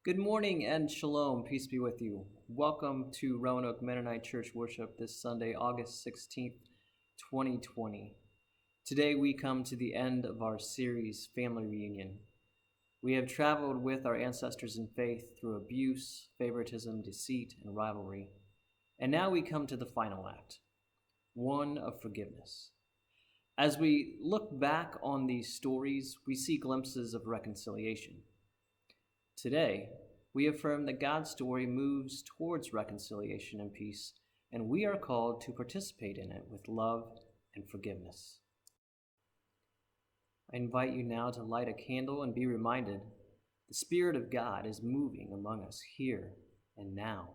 Good morning and shalom. Peace be with you. Welcome to Roanoke Mennonite Church worship this Sunday, August 16th, 2020. Today we come to the end of our series, Family Reunion. We have traveled with our ancestors in faith through abuse, favoritism, deceit, and rivalry. And now we come to the final act, one of forgiveness. As we look back on these stories, we see glimpses of reconciliation. Today, we affirm that God's story moves towards reconciliation and peace, and we are called to participate in it with love and forgiveness. I invite you now to light a candle and be reminded the Spirit of God is moving among us here and now,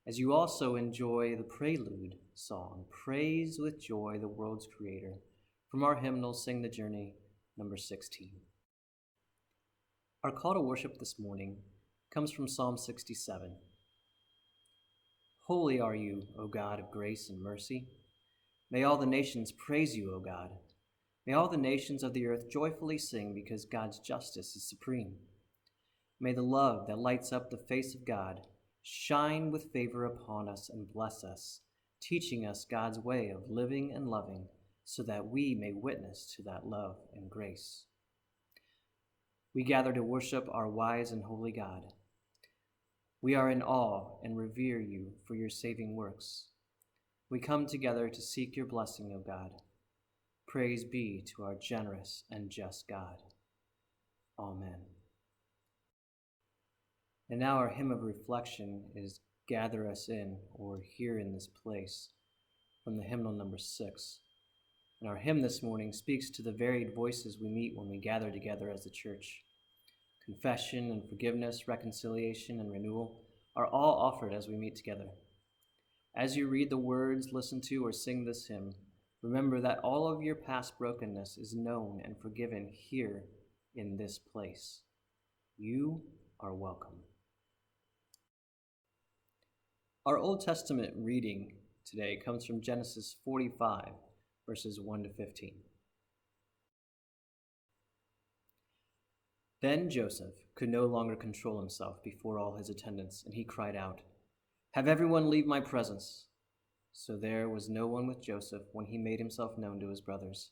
as you also enjoy the prelude song, Praise with Joy the World's Creator, from our hymnal, Sing the Journey, number 16. Our call to worship this morning comes from Psalm 67. Holy are you, O God of grace and mercy. May all the nations praise you, O God. May all the nations of the earth joyfully sing because God's justice is supreme. May the love that lights up the face of God shine with favor upon us and bless us, teaching us God's way of living and loving so that we may witness to that love and grace. We gather to worship our wise and holy God. We are in awe and revere you for your saving works. We come together to seek your blessing, O God. Praise be to our generous and just God. Amen. And now our hymn of reflection is Gather Us In, or Here in This Place, from the hymnal number 6. And our hymn this morning speaks to the varied voices we meet when we gather together as a church. Confession and forgiveness, reconciliation and renewal are all offered as we meet together. As you read the words, listen to, or sing this hymn, remember that all of your past brokenness is known and forgiven here in this place. You are welcome. Our Old Testament reading today comes from Genesis 45, verses 1 to 15. Then Joseph could no longer control himself before all his attendants, and he cried out, "Have everyone leave my presence." So there was no one with Joseph when he made himself known to his brothers.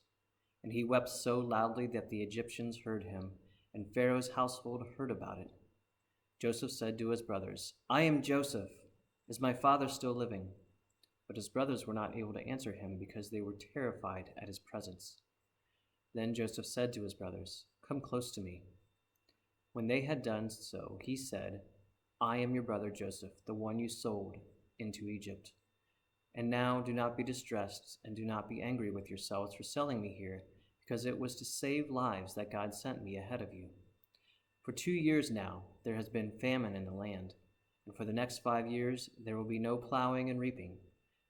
And he wept so loudly that the Egyptians heard him, and Pharaoh's household heard about it. Joseph said to his brothers, "I am Joseph. Is my father still living?" But his brothers were not able to answer him because they were terrified at his presence. Then Joseph said to his brothers, "Come close to me." When they had done so, he said, "I am your brother Joseph, the one you sold into Egypt. And now do not be distressed and do not be angry with yourselves for selling me here, because it was to save lives that God sent me ahead of you. For 2 years now there has been famine in the land, and for the next 5 years there will be no plowing and reaping.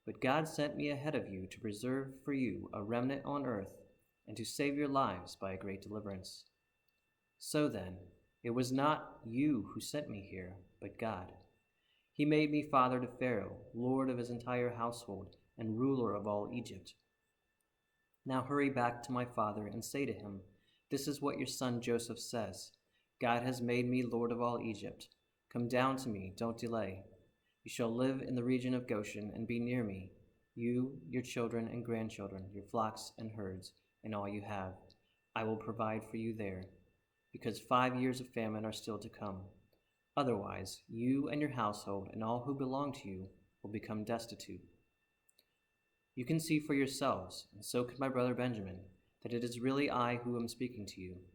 But God sent me ahead of you to preserve for you a remnant on earth and to save your lives by a great deliverance. So then, it was not you who sent me here, but God. He made me father to Pharaoh, lord of his entire household, and ruler of all Egypt. Now hurry back to my father and say to him, 'This is what your son Joseph says. God has made me lord of all Egypt. Come down to me, don't delay. You shall live in the region of Goshen and be near me, you, your children and grandchildren, your flocks and herds, and all you have. I will provide for you there, because 5 years of famine are still to come. Otherwise, you and your household and all who belong to you will become destitute. You can see for yourselves, and so can my brother Benjamin, that it is really I who am speaking to you.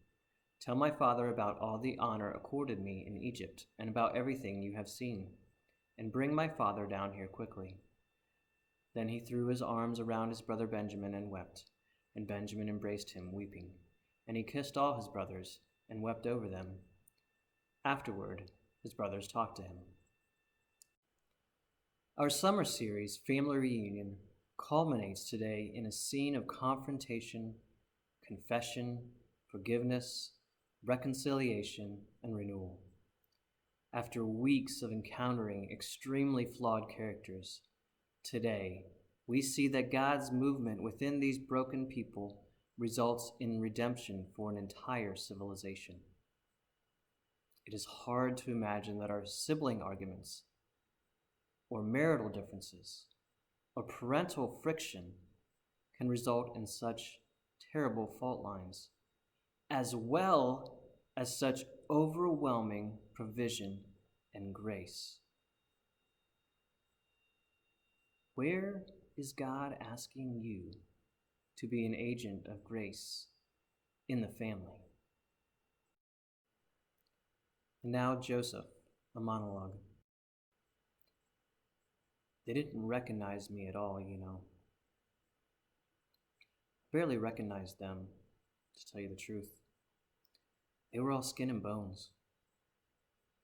Tell my father about all the honor accorded me in Egypt and about everything you have seen, and bring my father down here quickly." Then he threw his arms around his brother Benjamin and wept, and Benjamin embraced him, weeping. And he kissed all his brothers and wept over them. Afterward, his brothers talked to him. Our summer series, Family Reunion, culminates today in a scene of confrontation, confession, forgiveness, reconciliation, and renewal. After weeks of encountering extremely flawed characters, today we see that God's movement within these broken people results in redemption for an entire civilization. it is hard to imagine that our sibling arguments, or marital differences, or parental friction can result in such terrible fault lines, as well as such overwhelming provision and grace. Where is God asking you to be an agent of grace in the family? And now Joseph, a monologue. They didn't recognize me at all, Barely recognized them, to tell you the truth. They were all skin and bones.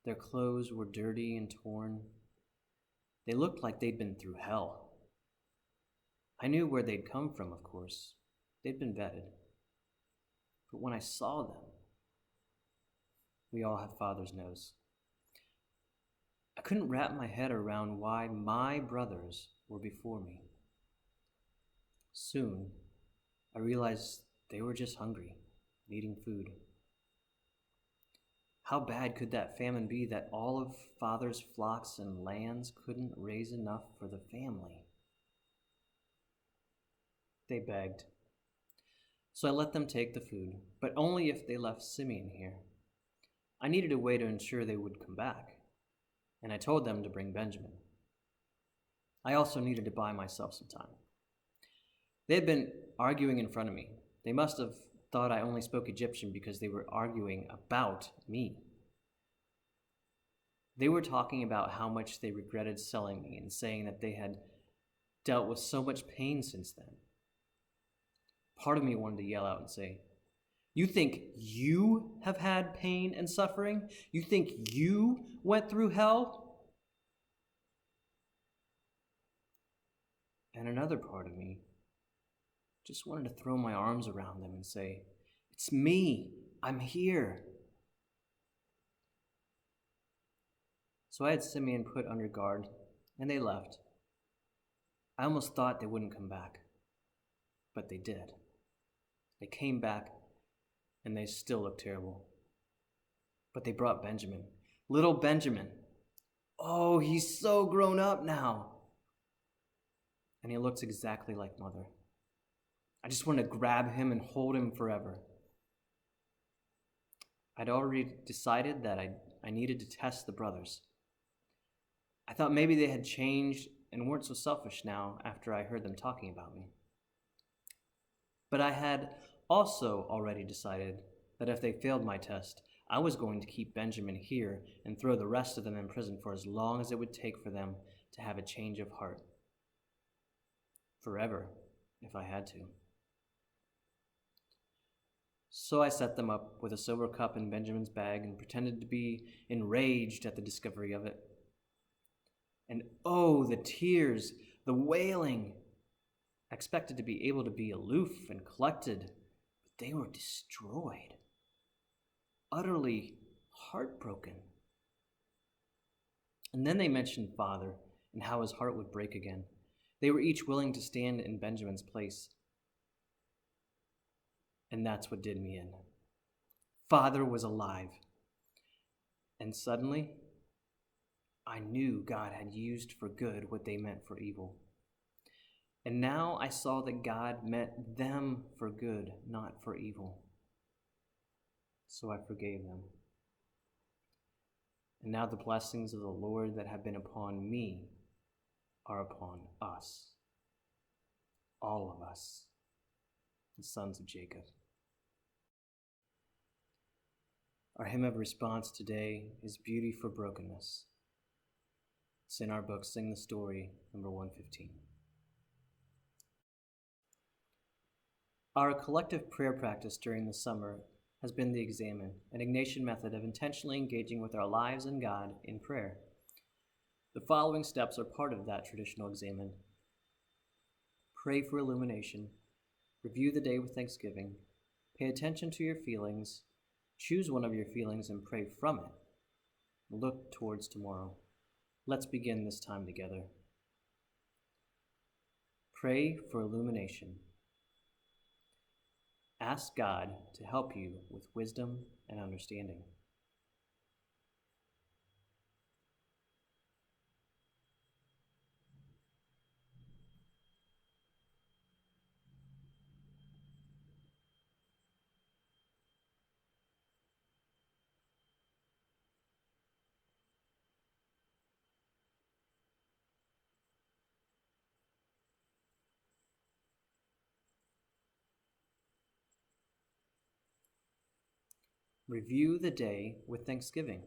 Their clothes were dirty and torn. They looked like they'd been through hell. I knew where they'd come from, of course. They'd been vetted. But when I saw them, we all have father's nose. I couldn't wrap my head around why my brothers were before me. Soon, I realized they were just hungry, needing food. How bad could that famine be that all of father's flocks and lands couldn't raise enough for the family? They begged. So I let them take the food, but only if they left Simeon here. I needed a way to ensure they would come back, and I told them to bring Benjamin. I also needed to buy myself some time. They had been arguing in front of me. They must have thought I only spoke Egyptian because they were arguing about me. They were talking about how much they regretted selling me and saying that they had dealt with so much pain since then. Part of me wanted to yell out and say, "You think you have had pain and suffering? You think you went through hell?" And another part of me just wanted to throw my arms around them and say, "It's me. I'm here." So I had Simeon put under guard, and they left. I almost thought they wouldn't come back, but they did. They came back, and they still looked terrible. But they brought Benjamin, little Benjamin. Oh, he's so grown up now. And he looks exactly like Mother. I just wanted to grab him and hold him forever. I'd already decided that I needed to test the brothers. I thought maybe they had changed and weren't so selfish now after I heard them talking about me. But I had also already decided that if they failed my test, I was going to keep Benjamin here and throw the rest of them in prison for as long as it would take for them to have a change of heart. Forever, if I had to. So I set them up with a silver cup in Benjamin's bag and pretended to be enraged at the discovery of it. And oh, the tears, the wailing. I expected to be able to be aloof and collected, but they were destroyed, utterly heartbroken. And then they mentioned Father and how his heart would break again. They were each willing to stand in Benjamin's place. And that's what did me in. Father was alive. And suddenly, I knew God had used for good what they meant for evil. And now I saw that God meant them for good, not for evil. So I forgave them. And now the blessings of the Lord that have been upon me are upon us. All of us, the sons of Jacob. Our hymn of response today is Beauty for Brokenness. It's in our book, Sing the Story, number 115. Our collective prayer practice during the summer has been the Examen, an Ignatian method of intentionally engaging with our lives and God in prayer. The following steps are part of that traditional Examen. Pray for illumination, review the day with thanksgiving, pay attention to your feelings, choose one of your feelings and pray from it. Look towards tomorrow. Let's begin this time together. Pray for illumination. Ask God to help you with wisdom and understanding. Review the day with thanksgiving.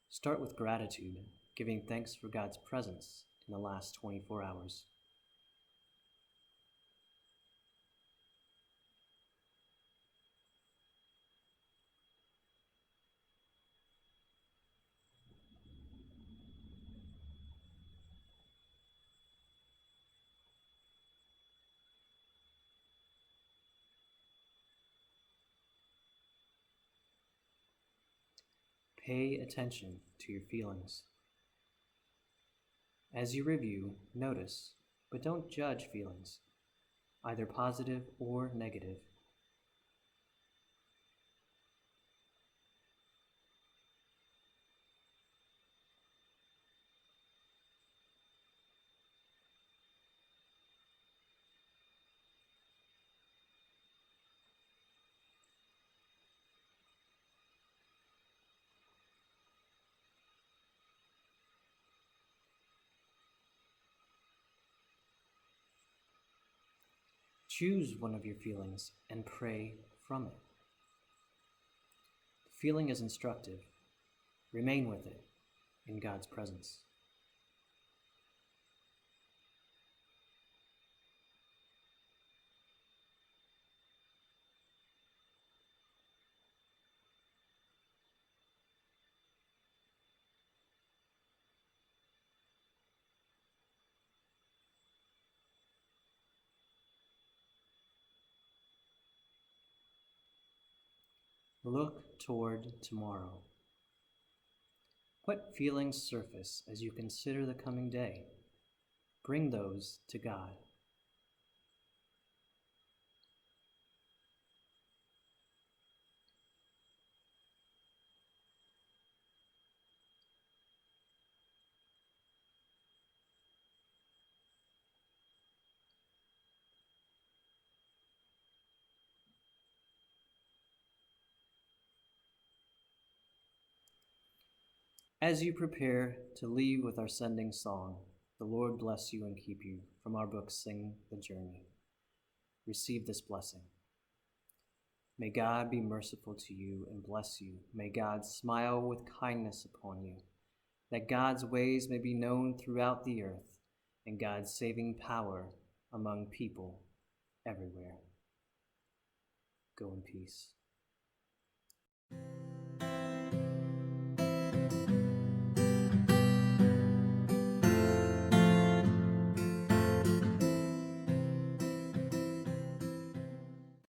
Start with gratitude, giving thanks for God's presence in the last 24 hours. Pay attention to your feelings. As you review, notice, but don't judge feelings, either positive or negative. Choose one of your feelings and pray from it. The feeling is instructive. Remain with it in God's presence. Look toward tomorrow. What feelings surface as you consider the coming day? Bring those to God. As you prepare to leave with our sending song, the Lord bless you and keep you, from our book Sing the Journey. Receive this blessing. May God be merciful to you and bless you. May God smile with kindness upon you, that God's ways may be known throughout the earth, and God's saving power among people everywhere. Go in peace.